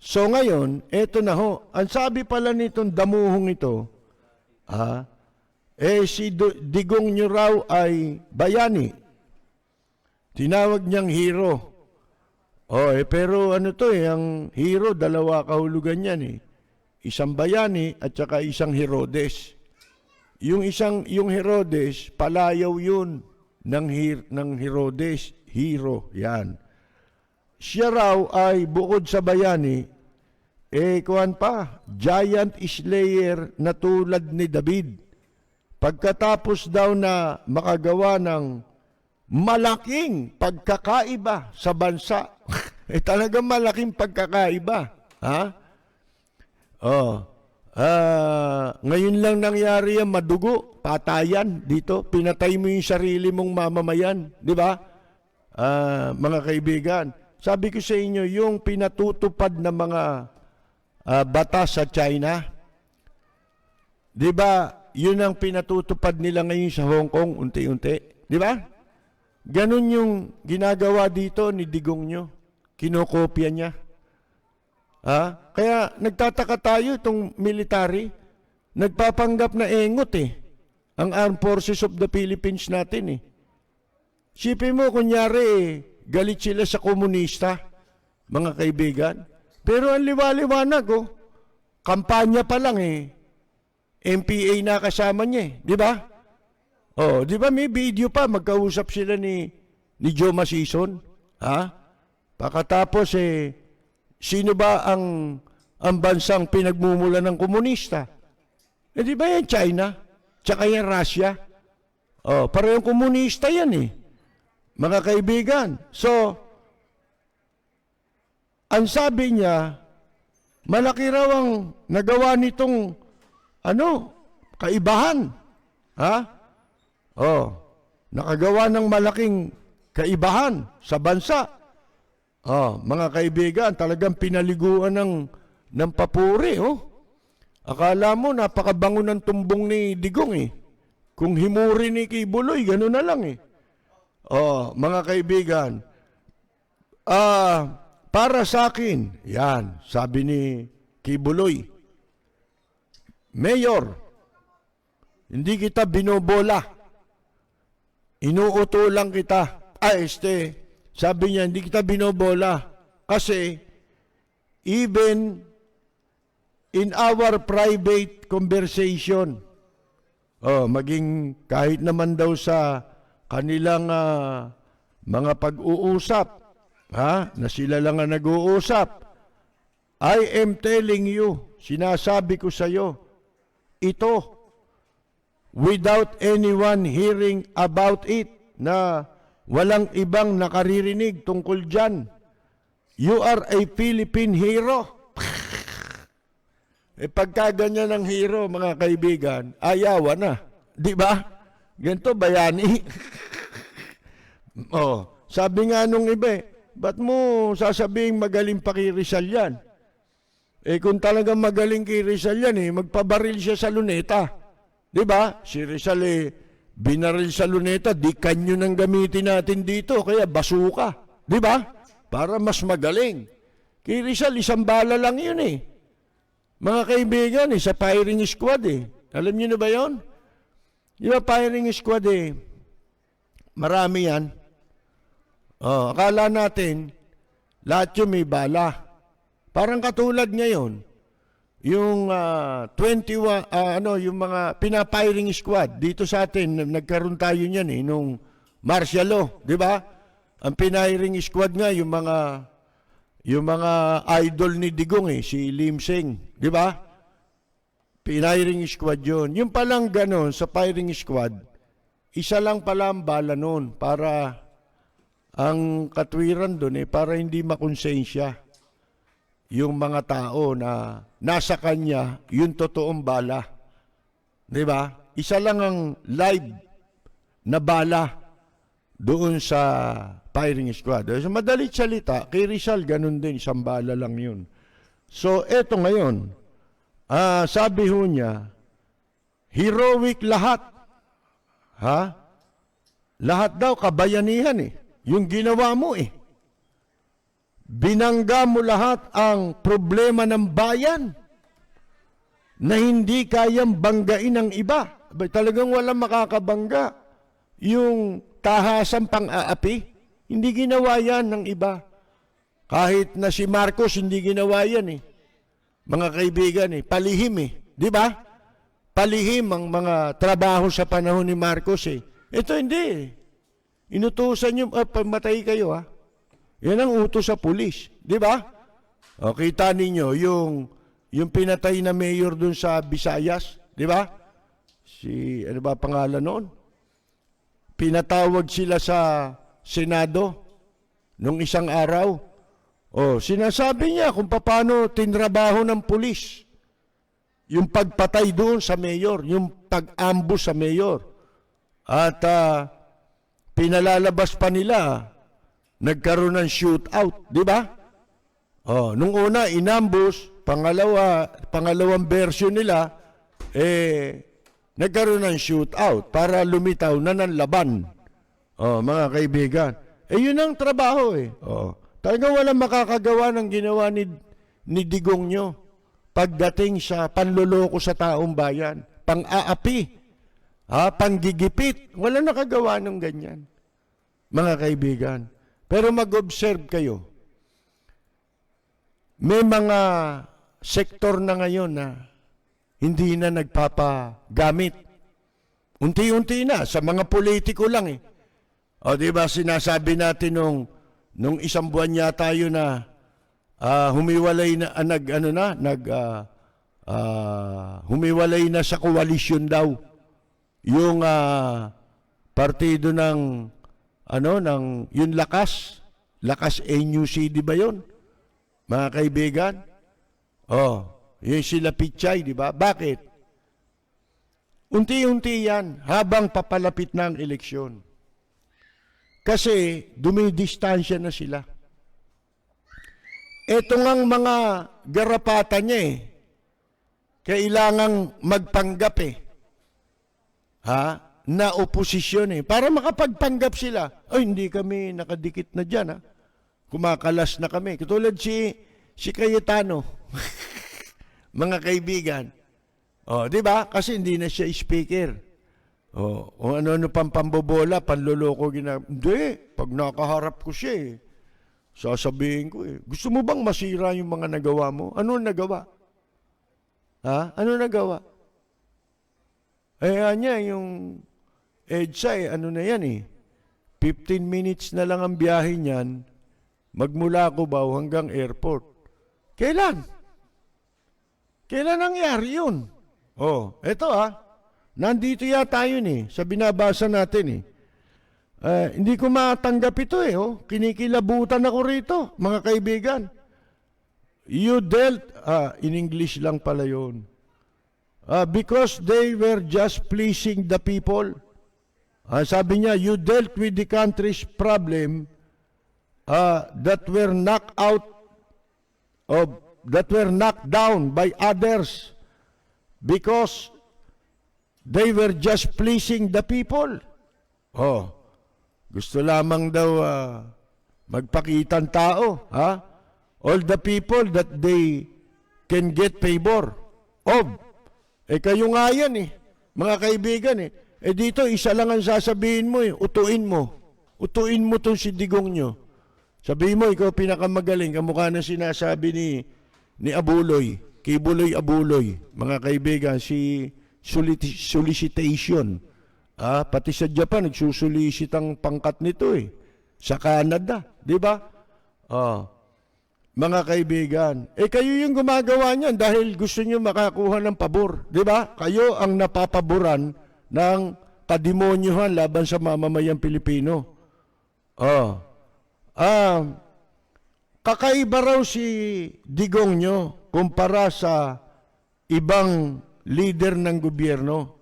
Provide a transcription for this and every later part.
So ngayon, eto na ho. Ang sabi pala nitong damuhong ito, si Digong nyo raw ay bayani. Tinawag niyang hero. Pero ano to ang hero, dalawa kahulugan yan Isang bayani at saka isang Herodes. Yung Herodes, palayaw yun ng Herodes, hero, yan. Siya raw ay bukod sa bayani, kuwan pa, giant slayer na tulad ni David. Pagkatapos daw na makagawa ng malaking pagkakaiba sa bansa. Talagang malaking pagkakaiba. Ngayon lang nangyari yan, madugo, patayan dito. Pinatay mo yung sarili mong mamamayan. Di ba? Mga kaibigan. Sabi ko sa inyo, yung pinatutupad na mga batas sa China, di ba, yun ang pinatutupad nila ngayon sa Hong Kong, unti-unti. Di ba? Ganon yung ginagawa dito ni Digong nyo. Kinokopya niya. Kaya nagtataka tayo itong military. Nagpapanggap na engot ang Armed Forces of the Philippines natin Sipin mo, kunyari galit sila sa komunista, mga kaibigan. Pero ang liwaliwanag kampanya pa lang MPA na kasama niya di ba? Di ba may video pa, magkausap sila ni Joe Masison, Pakatapos sino ba ang bansang pinagmumula ng komunista? Di ba yan China? Tsaka yan Russia? Parehong komunista yan mga kaibigan. So, ang sabi niya, malaki raw ang nagawa nitong kaibahan. Nakagawa ng malaking kaibahan sa bansa. Mga kaibigan, talagang pinaliguan ng papuri. Akala mo, napakabango ng tumbong ni Digong Kung himuri ni Kibuloy, gano'n na lang mga kaibigan, para sa akin, yan, sabi ni Kibuloy, Mayor, hindi kita binobola. Inuuto lang kita. Sabi niya, hindi kita binobola. Kasi, even in our private conversation, maging kahit naman daw sa kanilang mga pag-uusap, na sila lang ang nag-uusap, I am telling you, sinasabi ko sa iyo, ito, without anyone hearing about it, na walang ibang nakaririnig tungkol dyan. You are a Philippine hero. Pagka ganyan ng hero, mga kaibigan, ayawan na. Di ba? Ganito, bayani. Sabi nga nung iba, ba't mo sasabing magaling pa kay Rizal yan? Kung talagang magaling kay Rizal yan, magpabaril siya sa luneta. Di ba? Si Rizal binaril sa luneta, di kanyo nang gamitin natin dito, kaya basuka. Di ba? Para mas magaling. Kay Rizal, isang bala lang yun Mga kaibigan, sa firing squad Alam niyo na ba yun? Di ba firing squad marami yan. Akala natin, lahat yun may bala. Parang katulad ngayon, yung 21, yung mga pina-firing squad, dito sa atin, nagkaroon tayo niyan nung martial law, di ba? Ang pina-firing squad nga, yung mga idol ni Digong si Lim Seng, di ba? Pina-firing squad yun. Yung palang ganon sa firing squad, isa lang pala ang bala nun para ang katwiran doon para hindi makonsensya yung mga tao na nasa kanya yung totoong bala. Di ba? Isa lang ang live na bala doon sa firing squad. So, madalit salita, kay Rizal ganun din, isang bala lang yun. So, eto ngayon, sabi ho niya, heroic lahat. Lahat daw kabayanihan yung ginawa mo binangga mo lahat ang problema ng bayan na hindi kayang banggain ng iba. Talagang walang makakabangga. Yung tahasan pang-aapi, hindi ginawa yan ng iba. Kahit na si Marcos, hindi ginawa yan eh. Mga kaibigan eh, palihim eh. Di ba? Palihim ang mga trabaho sa panahon ni Marcos eh. Ito hindi eh. Inutusan nyo, pamatay kayo ha. Yan ang utos sa pulis. Di ba? O, kita ninyo, yung pinatay na mayor dun sa Visayas. Di ba? Ano ba pangalan noon? Pinatawag sila sa Senado nung isang araw. O, sinasabi niya kung paano tinrabaho ng pulis. Yung pagpatay doon sa mayor, yung pag-ambush sa mayor. At pinalalabas pa nila, nagkaroon ng shootout, di ba? Oh, nung una, inambush, pangalawang version nila, nagkaroon ng shootout para lumitaw na ng laban. Oh, mga kaibigan. Yun ang trabaho eh. Oh, talagang walang makakagawa ng ginawa ni Digong nyo pagdating sa panloloko sa taong bayan, pang-aapi, panggigipit. Walang nakagawa ng ganyan, mga kaibigan. Pero mag-observe kayo. May mga sektor na ngayon na hindi na nagpapagamit. Unti-unti na, sa mga politiko lang eh. O di ba sinasabi natin nung isang buwan yata yun na humiwalay na, humiwalay na sa koalisyon daw yung partido ng yung Lakas NUCD ba yun? Mga kaibigan? Yung sila Pichay, di ba? Bakit? Unti-unti yan habang papalapit na ang eleksyon. Kasi dumidistansya na sila. Ito ngang mga garapatan niya kailangang magpanggap na oposisyon para makapagpanggap sila. Hindi kami nakadikit na dyan kumakalas na kami. Katulad si Cayetano. Mga kaibigan. Di ba? Kasi hindi na siya speaker. O ano-ano pang pambobola, panloloko Hindi, pag nakaharap ko siya sasabihin ko gusto mo bang masira yung mga nagawa mo? Ano nagawa? Ano nagawa? Niya, yung EDSA, ano na yan 15 minutes na lang ang biyahe niyan, magmula Cubao hanggang airport. Kailan? Kailan nangyari yun? Eto nandito yata yun sa binabasa natin hindi ko matanggap ito kinikilabutan ako rito, mga kaibigan. You dealt, in English lang pala yun. Because they were just pleasing the people. Sabi niya, you dealt with the country's problem that were knocked down by others because they were just pleasing the people. Gusto lamang daw magpakitang tao, all the people that they can get favor of. Kayo nga yan mga kaibigan dito isa lang ang sasabihin mo utuin mo. Utuin mo tong si Digong nyo. Sabihin mo, ikaw pinakamagaling, kamukha na sinasabi ni Abuloy, Kibuloy Abuloy, mga kaibigan, si solicitation. Pati sa Japan, nagsusulisit ang pangkat nito sa Canada, di ba? Mga kaibigan, kayo yung gumagawa niyan dahil gusto niyo makakuha ng pabor, di ba? Kayo ang napapaboran ng kademonyuhan laban sa mamamayang Pilipino. Kakaiba raw si Digong nyo kumpara sa ibang leader ng gobyerno.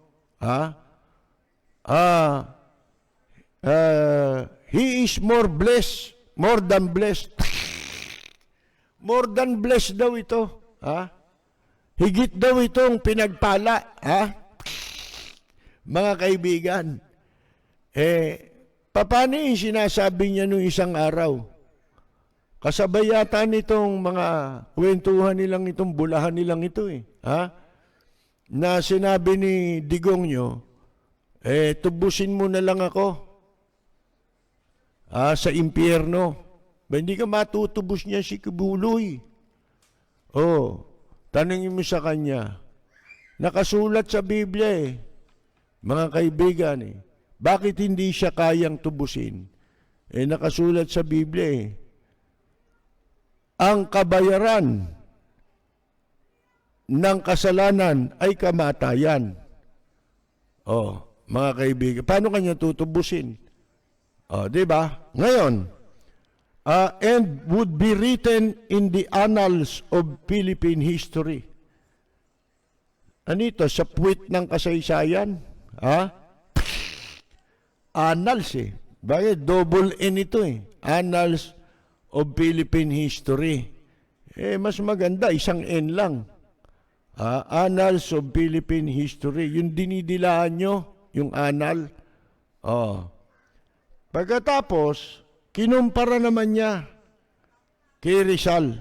He is more blessed, more than blessed. More than blessed daw ito. Higit daw itong pinagpala. Mga kaibigan, paano yung sinasabi niya nung isang araw? Kasabay yata nitong mga kwentuhan nilang itong bulahan nilang ito eh. Ha? Na sinabi ni Digong nyo, tubusin mo na lang ako sa impyerno. Ba, hindi ka matutubos niya si Kibuloy. Tanungin mo sa kanya. Nakasulat sa Biblia mga kaibigan Bakit hindi siya kayang tubusin? Nakasulat sa Biblia ang kabayaran ng kasalanan ay kamatayan. Mga kaibigan, paano kanya tutubusin? Di ba? Ngayon, and would be written in the annals of Philippine history. Anito, sa puwit ng kasaysayan? Annals Bakit? Double N ito Annals of Philippine history. Mas maganda, isang N lang. Annals of Philippine history. Yung dinidilaan nyo, yung annal. Pagkatapos, kinumpara naman niya kay Rizal.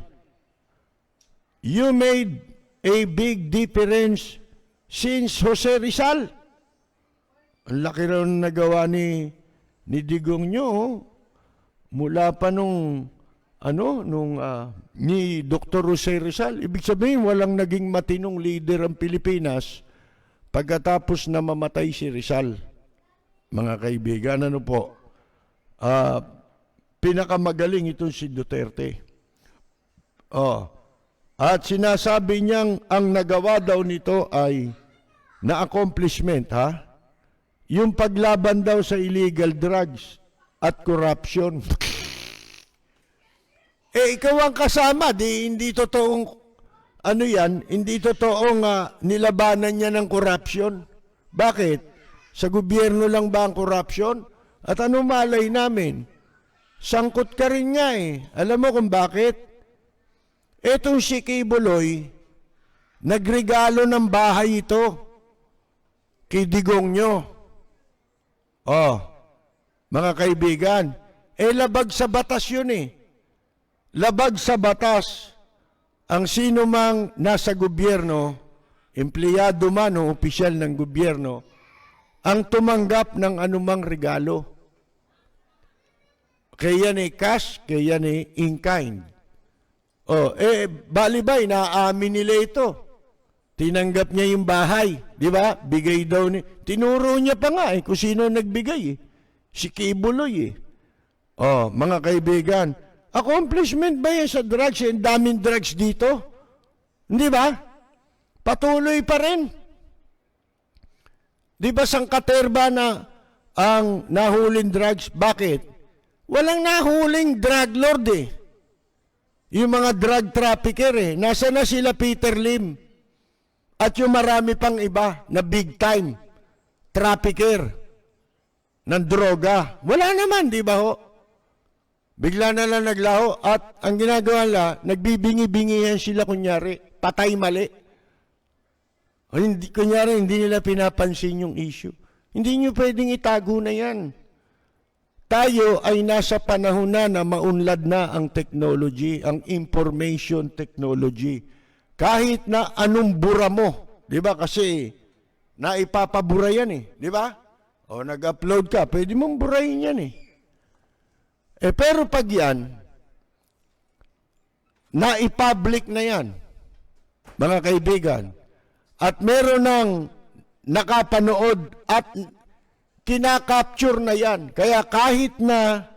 You made a big difference since Jose Rizal. Ang laki raw na nagawa ni Digong nyo. Mula pa nung ni Dr. Jose Rizal. Ibig sabihin, walang naging matinong leader ang Pilipinas pagkatapos na mamatay si Rizal. Mga kaibigan, ano po? Pinakamagaling itong si Duterte. At sinasabi niyang ang nagawa daw nito ay na-accomplishment, yung paglaban daw sa illegal drugs at corruption. Ikaw ang kasama, hindi totoong, hindi totoong nilabanan niya ng corruption. Bakit? Sa gobyerno lang ba ang corruption? At ano malay namin? Sangkot ka rin nga Alam mo kung bakit? Etong si Kibuloy, nagregalo ng bahay ito kay Digong nyo. Mga kaibigan, labag sa batas yun Labag sa batas ang sino mang nasa gobyerno, empleyado man o opisyal ng gobyerno, ang tumanggap ng anumang regalo. Kaya yan cash, kaya yan in kind. Balibay, naaamin nila ito. Tinanggap niya yung bahay, di ba? Bigay daw tinuro niya pa nga kung sino nagbigay Si Kibuloy mga kaibigan, accomplishment ba yan sa drugs? Ang daming drugs dito. Hindi ba? Patuloy pa rin. Di ba sangkaterba na ang nahuling drugs? Bakit? Walang nahuling drug lord Yung mga drug trafficker Nasa na sila Peter Lim? At yung marami pang iba na big time trafficker ng droga. Wala naman, di ba Bigla na lang naglaho at ang ginagawa nila, nagbibingi-bingihan sila kunyari, patay mali. Kunyari, hindi nila pinapansin yung issue. Hindi nyo pwedeng itago na yan. Tayo ay nasa panahon na maunlad na ang technology, ang information technology. Kahit na anong bura mo, di ba? Kasi naipapabura yan di ba? Nag-upload ka, pwede mong burahin yan pero pag yan, na-public na yan, mga kaibigan, at meron ng nakapanood at kinakapture na yan. Kaya kahit na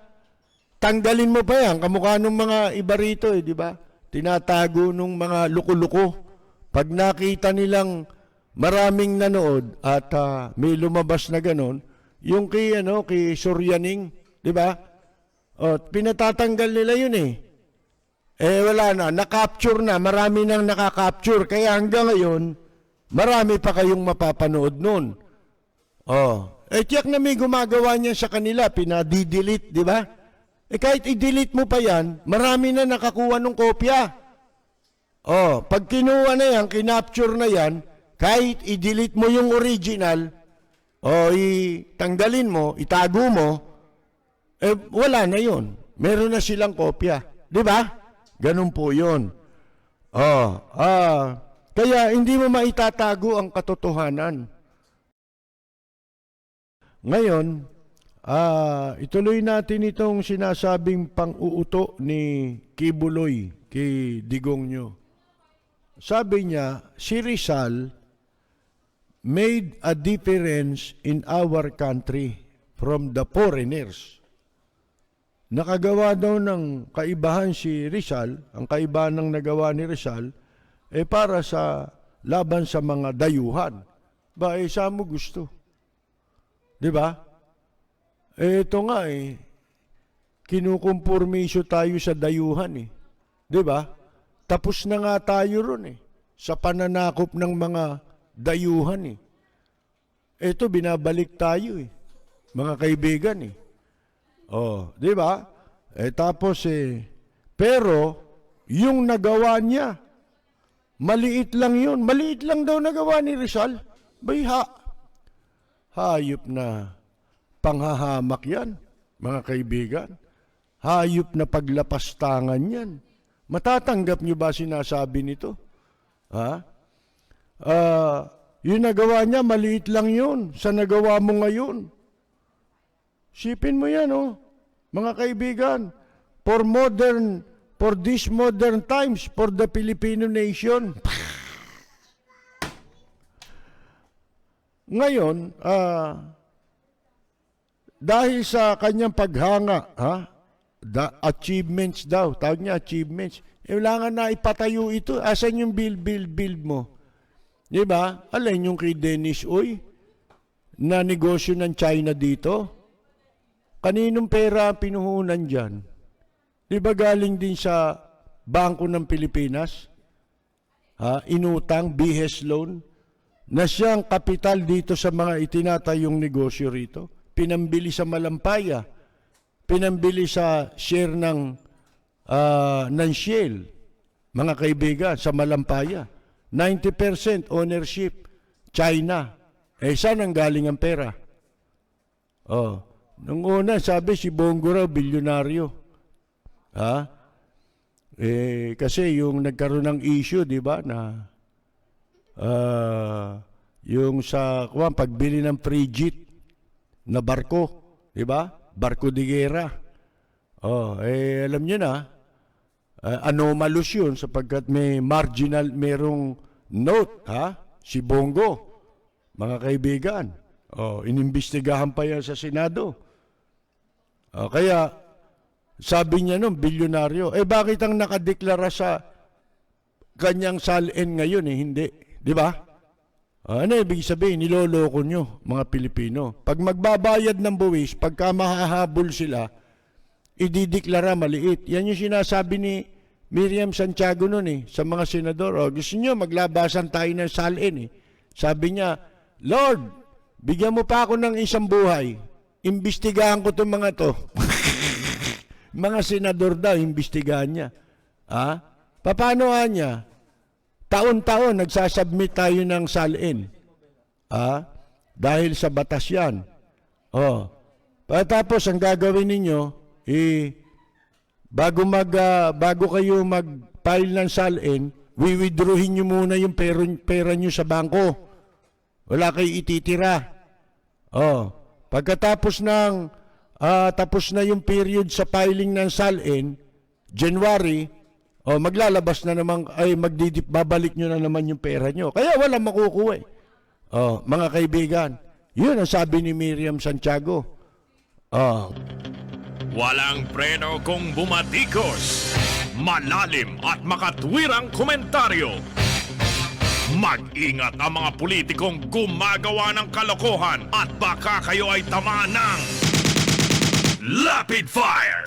tanggalin mo pa yan, kamukha ng mga iba rito di ba? Tinatago ng mga luko-luko. Pag nakita nilang maraming nanood at may lumabas na ganon, yung kay Suryaning, di ba? Pinatatanggal nila yun wala na, na-capture na, marami nang nakaka-capture. Kaya hanggang ngayon, marami pa kayong mapapanood nun. Tiyak na may gumagawa niya sa kanila, pinadi-delete, di ba? Kahit i-delete mo pa yan, marami na nakakuha ng kopya. Pag kinuha na yan, kinapture na yan, kahit i-delete mo yung original, itanggalin mo, itago mo, wala na yun. Meron na silang kopya. Di ba? Ganun po yun. Oh, kaya hindi mo maitatago ang katotohanan. Ngayon, ituloy natin itong sinasabing pang-uuto ni Kibuloy kay Digongyo. Sabi niya, si Rizal made a difference in our country from the foreigners. Nakagawa daw ng kaibahan si Rizal, ang kaibahan ng nagawa ni Rizal, para sa laban sa mga dayuhan. Ba, saan mo gusto? Di ba? Ito nga kinukumpormisyo tayo sa dayuhan Di ba? Tapos na nga tayo ron sa pananakop ng mga dayuhan Ito, binabalik tayo mga kaibigan Oh, di ba? Tapos pero yung nagawa niya, maliit lang yun. Maliit lang daw nagawa ni Rizal. Hayop na panghahamak yan, mga kaibigan. Hayop na paglapastangan yan. Matatanggap niyo ba sinasabi nito? Yung nagawa niya, maliit lang yun sa nagawa mo ngayon. Sipin mo yan, mga kaibigan. For these modern times, for the Filipino nation. Ngayon, dahil sa kanyang paghanga, the achievements daw, tawag niya achievements, wala nga na ipatayo ito. Asan yung build mo? Diba? Alin yung kay Dennis Uy, na negosyo ng China dito? Kaninong pera pinuhunan dyan? Di ba galing din sa Bangko ng Pilipinas? Inutang, BS loan, na siyang kapital dito sa mga itinatayong negosyo rito. Pinambili sa Malampaya, pinambili sa share ng Shell, mga kaibigan, sa Malampaya. 90% ownership, China. Saan ang galing ang pera? Nung una, sabi si Bongo raw, bilyonaryo. Kasi yung nagkaroon ng issue, di ba, na yung sa pagbili ng frigid na barko, di ba? Barko de guerra. Alam nyo na, anomalous yun sapagkat may merong note, si Bongo, mga kaibigan. Inimbestigahan pa yan sa Senado. Kaya, sabi niya nung bilyonaryo, bakit ang nakadeklara sa kanyang salin ngayon hindi? Di ba? Ano ibig sabihin? Niloloko nyo, mga Pilipino. Pag magbabayad ng buwis, pagka mahahabol sila, idideklara maliit. Yan yung sinasabi ni Miriam Santiago noon sa mga senador. Gusto nyo, maglabasan tayo ng salin Sabi niya, Lord, bigyan mo pa ako ng isang buhay. Imbestigahan ko itong mga to. Mga senador daw, imbestigahan niya. Paano niya? Taon-taon, nagsasubmit tayo ng salin. Dahil sa batas yan. Tapos, ang gagawin ninyo, bago kayo mag-file ng salin, withdrawin nyo muna yung pera nyo sa bangko. Wala kayo ititira. Pagkatapos tapos na yung period sa filing ng salin, January, maglalabas na naman, babalik nyo na naman yung pera nyo. Kaya walang makukuha mga kaibigan. Yun ang sabi ni Miriam Santiago. Walang preno kung bumatikos. Malalim at makatwirang komentaryo. Mag-ingat ang mga politikong gumagawa ng kalokohan at baka kayo ay tamaan ng Rapid Fire!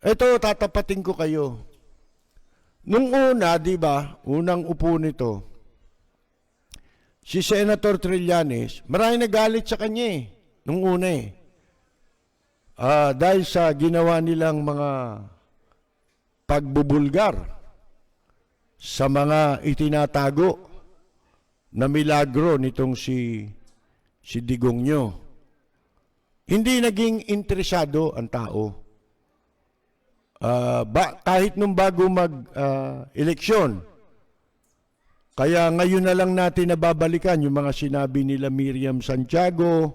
Ito, tatapatin ko kayo. Nung una, di ba, unang upo nito, si Senator Trillanes, maraming nagalit sa kanya nung una dahil sa ginawa nilang mga pagbubulgar sa mga itinatago na milagro nitong si Digongyo. hindi naging interesado ang tao. Kahit nung bago mag-eleksyon. Kaya ngayon na lang natin nababalikan yung mga sinabi nila Miriam Santiago,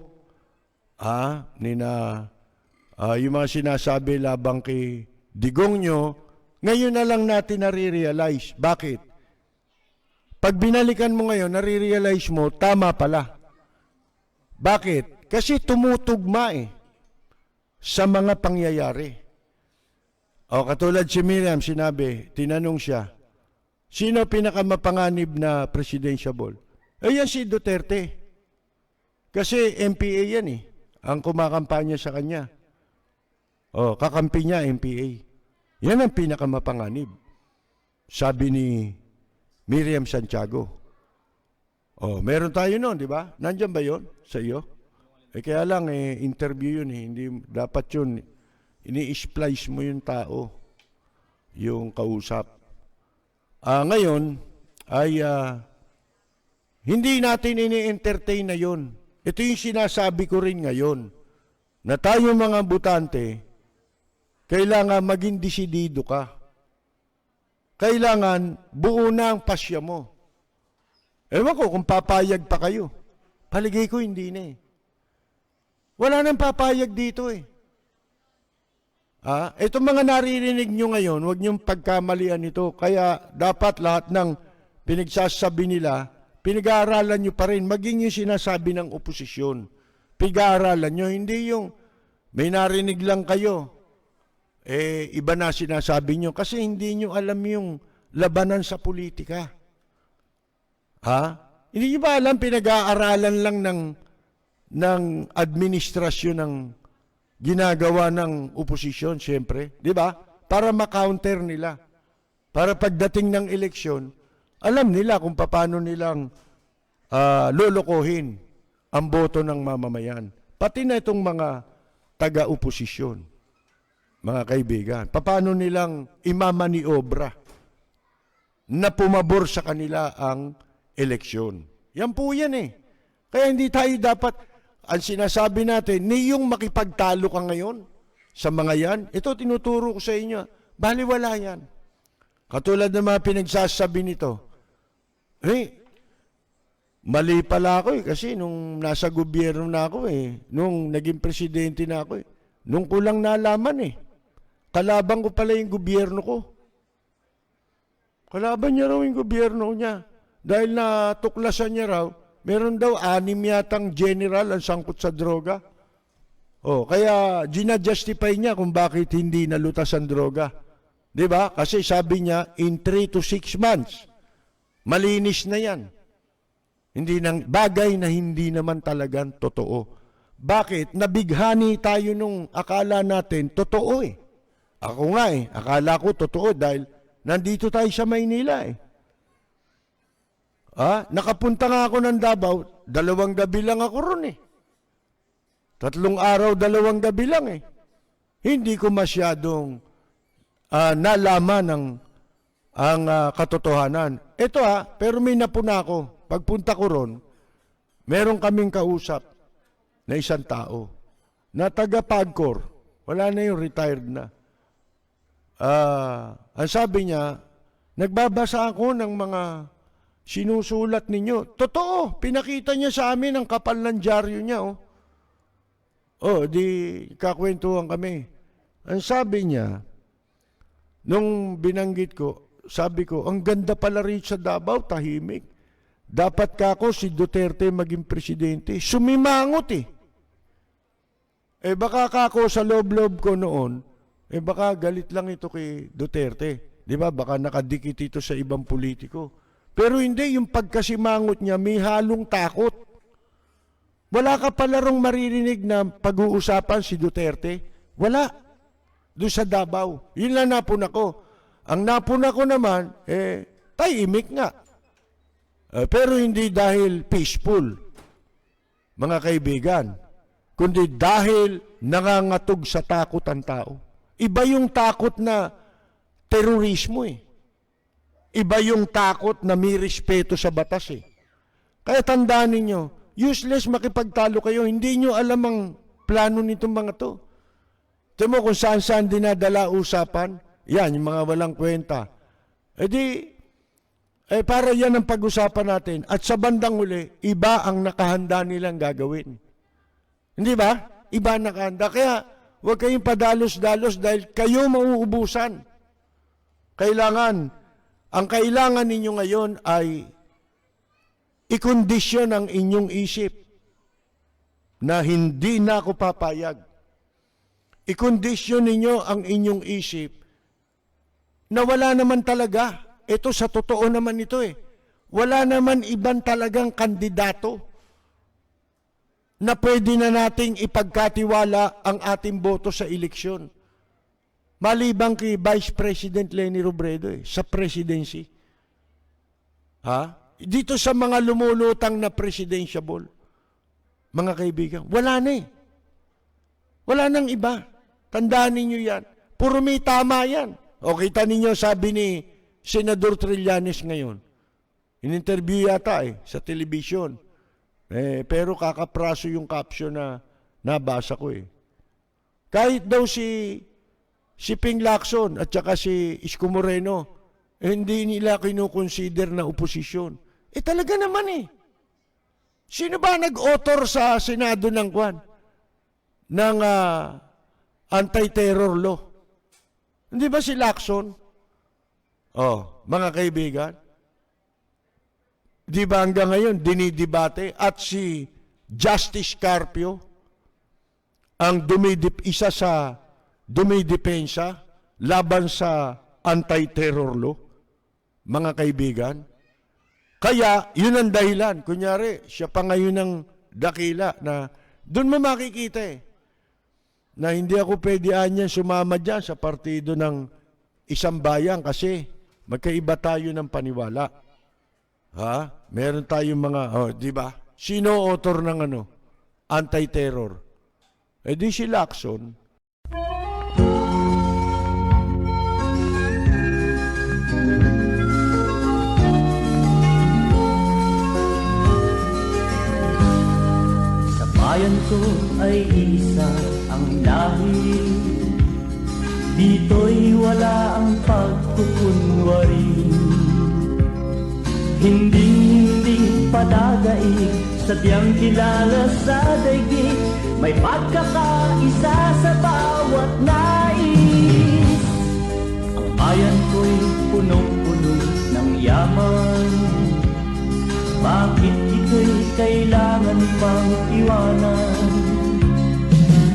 yung mga sinasabi labang kay Digongyo, ngayon na lang natin nare-realize. Bakit? Pag binalikan mo ngayon, nare-realize mo, tama pala. Bakit? Kasi tumutugma sa mga pangyayari. Katulad si Miriam, tinanong siya, sino pinakamapanganib na presidentiable? Yan si Duterte. Kasi MPA yan ang kumakampanya sa kanya. Kakampi niya MPA. Yan ang pinakamapanganib. Sabi ni Miriam Santiago. Meron tayo noon, di ba? Nandiyan ba yon sa iyo? Kaya lang, interview yun. Hindi, dapat yun, ini-splice mo yung tao, yung kausap. Ngayon, ay hindi natin ini-entertain na yun. Ito yung sinasabi ko rin ngayon, na tayo mga butante, kailangan maging desidido ka. Kailangan buo na ang pasya mo. Ewan ko kung papayag pa kayo. Paligay ko hindi na Wala nang papayag dito Itong mga naririnig nyo ngayon, huwag nyong pagkamalian ito. Kaya dapat lahat ng pinagsasabi nila, pinag-aaralan nyo pa rin, maging yung sinasabi ng oposisyon. Pinag-aaralan nyo, hindi yung may narinig lang kayo. Iba na sinasabi nyo kasi hindi nyo alam yung labanan sa politika. Hindi nyo ba alam, pinag-aaralan lang ng administrasyon ng ginagawa ng oposisyon, siyempre. Di ba? Para ma-counter nila. Para pagdating ng eleksyon, alam nila kung paano nilang lolokohin ang boto ng mamamayan. Pati na itong mga taga-oposisyon, mga kaibigan. Paano nilang imamaniobra na pumabor sa kanila ang eleksyon. Yan po yan Kaya hindi tayo dapat, ang sinasabi natin, niyong makipagtalo ka ngayon sa mga yan, ito tinuturo ko sa inyo, baliwala yan. Katulad ng mga pinagsasabi nito, mali pala ako kasi nung nasa gobyerno na ako nung naging presidente na ako nung ko lang nalaman kalabang ko pala yung gobyerno ko. Kalaban niya raw yung gobyerno niya. Dahil natuklasan niya raw, meron daw 6 yatang general ang sangkot sa droga. Kaya ginajustify niya kung bakit hindi nalutas ang droga. Di ba? Kasi sabi niya, in 3 to 6 months, malinis na yan. Bagay na hindi naman talagang totoo. Bakit? Nabighani tayo nung akala natin totoo Ako nga akala ko totoo dahil nandito tayo sa Maynila Nakapunta nga ako ng Davao, 2 gabi lang ako ron 3 araw, 2 gabi lang Hindi ko masyadong nalaman ang katotohanan. Ito pero may napuna ako. Pagpunta ko ron, meron kaming kausap na isang tao na taga-Pagcor. Wala na yung retired na. Ang sabi niya, nagbabasa ako ng mga sinusulat ninyo. Totoo, pinakita niya sa amin ang kapal ng dyaryo niya. Di kakwentuhan kami. Ang sabi niya, nung binanggit ko, sabi ko, ang ganda pala rin sa Davao, tahimik. Dapat kako si Duterte maging presidente. Sumimangot baka kako sa loob-loob ko noon, baka galit lang ito kay Duterte. Di ba? Baka nakadikit ito sa ibang politiko. Pero hindi, yung pagkasimangot niya, may halong takot. Wala ka pala rong maririnig na pag-uusapan si Duterte. Wala. Doon sa Davao. Yun lang napuna ko. Ang napuna ko naman, tahimik nga. Pero hindi dahil peaceful, mga kaibigan, kundi dahil nangangatog sa takot ang tao. Iba yung takot na terorismo Iba yung takot na may respeto sa batas Kaya tandaan ninyo, useless makipagtalo kayo, hindi nyo alam ang plano nitong mga to. Tignan mo kung saan-saan dinadala usapan. Yan, yung mga walang kwenta. Para yan ang pag-usapan natin. At sa bandang huli, iba ang nakahanda nilang gagawin. Hindi ba? Iba ang nakahanda. Kaya, huwag kayong padalos-dalos dahil kayo mauubusan. Ang kailangan ninyo ngayon ay ikondisyon ang inyong isip na hindi na ako papayag. Ikondisyon ninyo ang inyong isip na wala naman talaga. Ito sa totoo naman ito Wala naman ibang talagang kandidato na pwede na nating ipagkatiwala ang ating boto sa eleksyon. Maliban kay Vice President Leni Robredo sa presidency. Dito sa mga lumulutang na presidentiable, mga kaibigan, wala na Wala nang iba. Tandaan ninyo yan. Puro may tama yan. O kita ninyo, sabi ni Senador Trillanes ngayon. In-interview yata sa television. Pero kakapraso yung caption na nabasa ko Kahit daw si Ping Lacson at saka si Isko Moreno, hindi nila kinukonsider na oposisyon. Talaga naman Sino ba nag-author sa Senado ng anti-terror law? Hindi ba si Lacson? Mga kaibigan, di ba hanggang ngayon dinidebate at si Justice Carpio ang isa sa dumidepensa laban sa anti-terror law, mga kaibigan. Kaya, yun ang dahilan. Kunyari, siya pa ngayon ang dakila na doon mo makikita na hindi ako pwede anyan sumama dyan sa partido ng isang bayan kasi magkaiba tayo ng paniwala. Meron tayong mga, di ba? Sino author ng anti-terror? Di si Lacson. Sa bayan ko ay isa ang lahi. Dito'y wala ang pagkukunwari. Hinding-hinding padagaig, sadyang kilala sa daigdig. May pagkakaisa sa bawat nais. Ang bayan ko'y punong-puno ng yaman. Bakit ito'y kailangan pang iwanan?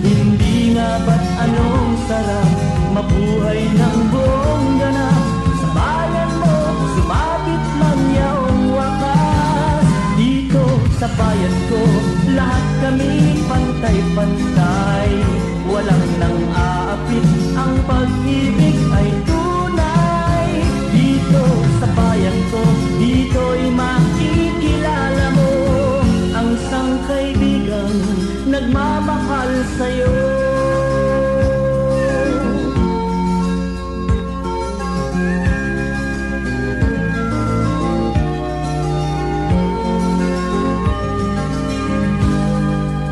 Hindi nga ba't anong sarap mabuhay ng buong ganap? Sa bayan mo, sumabit man yaong wakas. Dito sa bayan ko, lahat kami pantay-pantay. Walang nang aapit, ang pag-ibig ay tunay. Dito sa bayan ko, dito'y makikilala mo ang isang kaibigan nagmamahal sa'yo.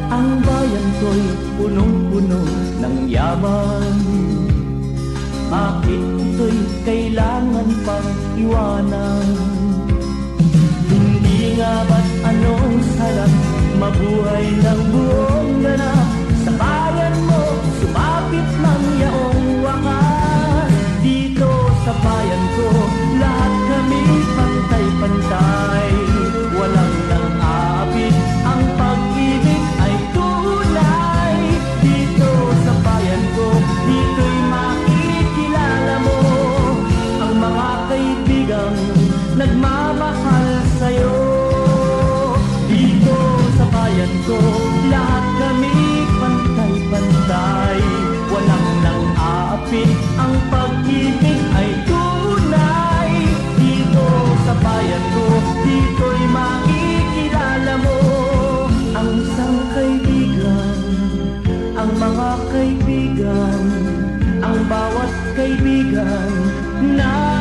Ang bayan ko'y punong-puno ng yaman. Bakit ito'y kailangan pang iwanan? Hindi nga ba't anong sarap mabuhay ng buong ganap? Sa bayan mo, sumapit ng yaong wakas. Dito sa bayan ko, lahat kami pantay-pantay. Walang nang aabit, ang pag-ibig ay tunay. Dito sa bayan ko, dito'y makikilala mo ang mga kaibigang nagmamahal sa'yo. Dito sa bayan ko, lahat kami pantay-pantay. Walang nang aapit, ang pag-ibig ay tunay. Dito sa bayan ko, dito'y makikilala mo ang isang kaibigan, ang mga kaibigan, ang bawat kaibigan na